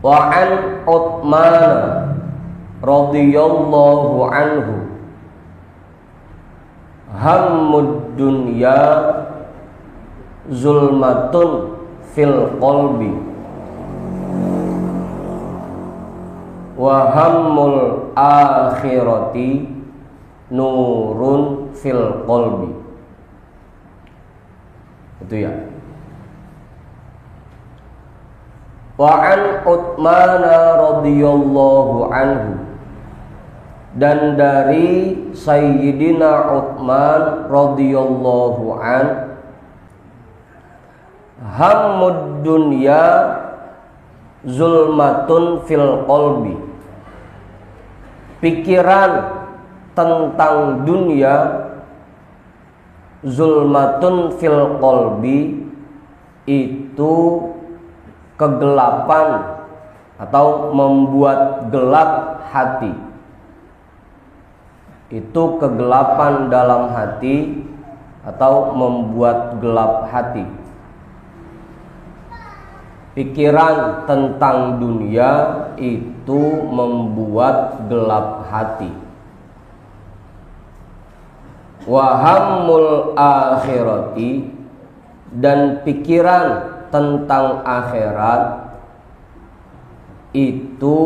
Wa an Utsman radhiyallahu anhu hammud dunya zulmatun fil qalbi wa hammul akhirati nurun fil qalbi. Itu ya. Wa an Utsman radhiyallahu anhu, dan dari Sayyidina Utsman radhiyallahu an, hammud dunya zulmatun fil qalbi, pikiran tentang dunia, zulmatun fil qalbi, itu kegelapan atau membuat gelap hati. Itu kegelapan dalam hati atau membuat gelap hati. Pikiran tentang dunia itu membuat gelap hati. Wa hammul akhirati, dan pikiran tentang akhirat itu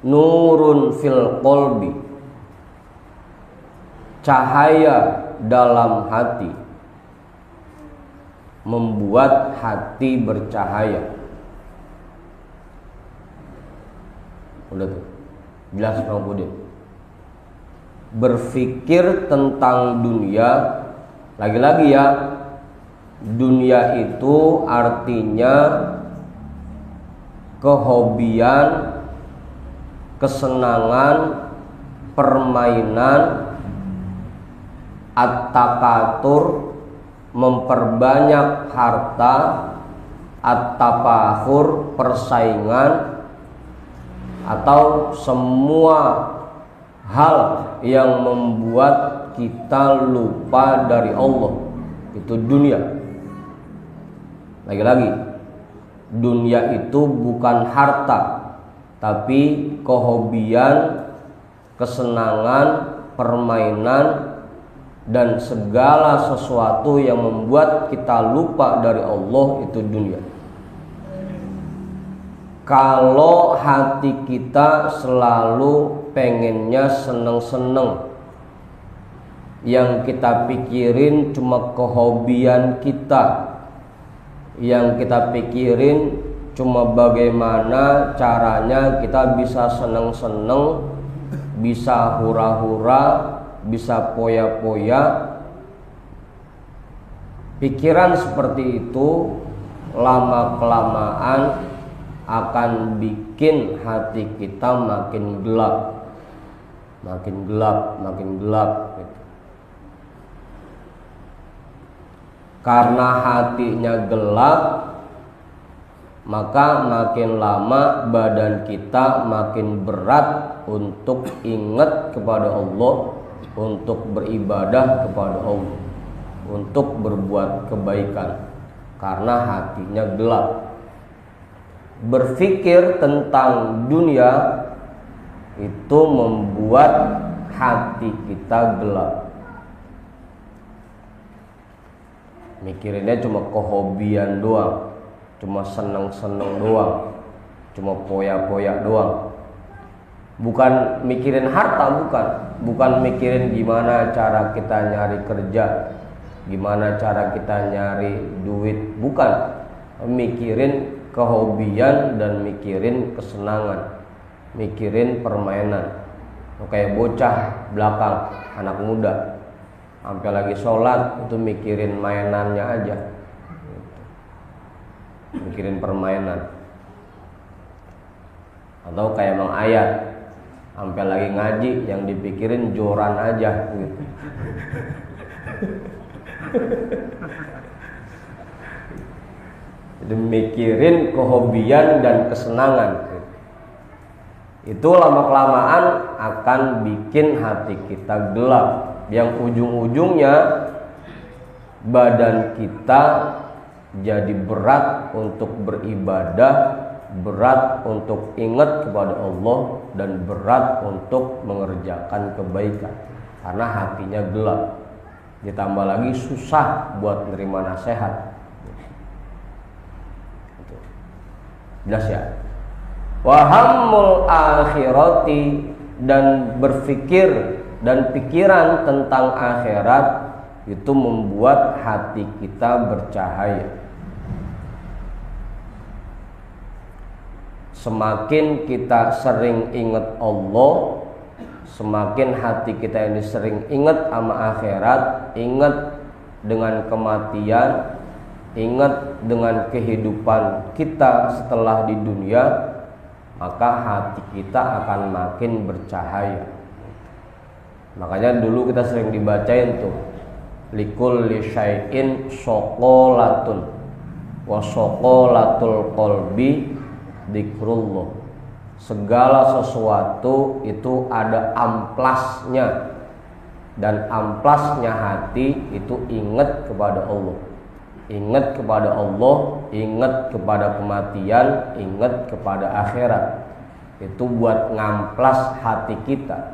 nurun fil qalbi, cahaya dalam hati, membuat hati bercahaya. Udah tuh, jelas Bang Budin. Berpikir tentang dunia, lagi-lagi ya, dunia itu artinya kehobian, kesenangan, permainan, at-takatur, memperbanyak harta, at-tafahur, persaingan, atau semua hal yang membuat kita lupa dari Allah. Itu dunia. Lagi-lagi, dunia itu bukan harta, tapi kehobian, kesenangan, permainan, dan segala sesuatu yang membuat kita lupa dari Allah. Itu dunia. Kalau hati kita selalu pengennya seneng-seneng, yang kita pikirin cuma kehobian kita, yang kita pikirin cuma bagaimana caranya kita bisa seneng-seneng, bisa hura-hura, bisa poya-poya, pikiran seperti itu lama-kelamaan akan bikin hati kita makin gelap, makin gelap, makin gelap gitu. Karena hatinya gelap, maka makin lama badan kita makin berat untuk ingat kepada Allah, untuk beribadah kepada Allah, untuk berbuat kebaikan, karena hatinya gelap. Berpikir tentang dunia itu membuat hati kita gelap. Mikirinnya cuma kehobian doang, cuma seneng-seneng doang, cuma poya-poya doang. Bukan mikirin harta, bukan mikirin gimana cara kita nyari kerja, gimana cara kita nyari duit, bukan. Mikirin kehobian dan mikirin kesenangan, mikirin permainan. Kayak bocah belakang, anak muda, sampai lagi sholat itu mikirin mainannya aja, mikirin permainan. Atau kayak Mang Ayat, sampai lagi ngaji yang dipikirin joran aja gitu. Jadi mikirin kehobian dan kesenangan. Itu lama-kelamaan akan bikin hati kita gelap, yang ujung-ujungnya badan kita jadi berat untuk beribadah, berat untuk ingat kepada Allah, dan berat untuk mengerjakan kebaikan karena hatinya gelap. Ditambah lagi susah buat nerima nasihat. Jelas ya? Wahammul akhirati, dan berpikir dan pikiran tentang akhirat itu membuat hati kita bercahaya. Semakin kita sering ingat Allah, semakin hati kita ini sering ingat sama akhirat, ingat dengan kematian, ingat dengan kehidupan kita setelah di dunia, maka hati kita akan makin bercahaya. Makanya dulu kita sering dibacain tuh, likulli syai'in soqolatun wa soqolatul qalbi dzikrullah. Segala sesuatu itu ada amplasnya, dan amplasnya hati itu ingat kepada Allah. Ingat kepada Allah, ingat kepada kematian, ingat kepada akhirat. Itu buat ngamplas hati kita.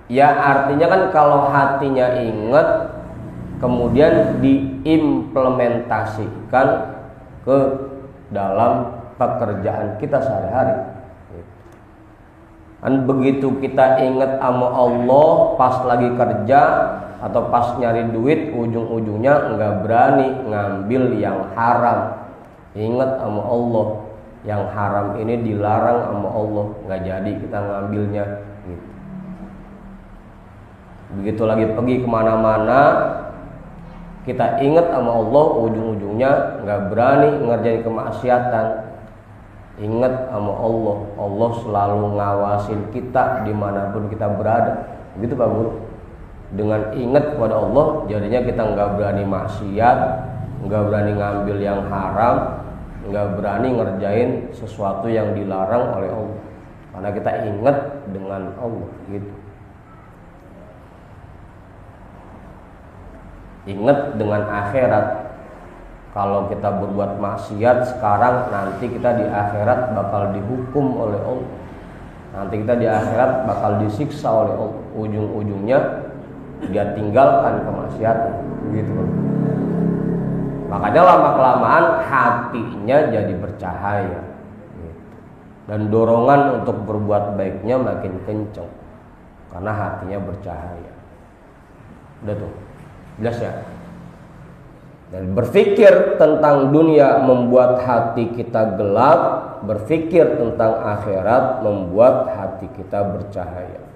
Ya artinya kan kalau hatinya ingat, kemudian diimplementasikan ke dalam pekerjaan kita sehari-hari. Dan begitu kita ingat sama Allah pas lagi kerja atau pas nyari duit, ujung-ujungnya nggak berani ngambil yang haram. Ingat sama Allah, yang haram ini dilarang sama Allah, nggak jadi kita ngambilnya. Gitu. Begitu lagi pergi kemana-mana, kita ingat sama Allah, ujung-ujungnya nggak berani ngerjain kemaksiatan. Ingat sama Allah, Allah selalu ngawasin kita dimanapun kita berada. Begitu Pak Guru. Dengan ingat kepada Allah, jadinya kita nggak berani maksiat, nggak berani ngambil yang haram, nggak berani ngerjain sesuatu yang dilarang oleh Allah, karena kita ingat dengan Allah. Gitu. Ingat dengan akhirat. Kalau kita berbuat maksiat sekarang, nanti kita di akhirat bakal dihukum oleh Allah. Nanti kita di akhirat bakal disiksa oleh Allah. Ujung-ujungnya dia tinggalkan kemaksiatan. Begitu. Makanya lama-kelamaan hatinya jadi bercahaya. Gitu. Dan dorongan untuk berbuat baiknya makin kencang karena hatinya bercahaya. Udah tuh, jelas ya? Dan berpikir tentang dunia membuat hati kita gelap, berpikir tentang akhirat membuat hati kita bercahaya.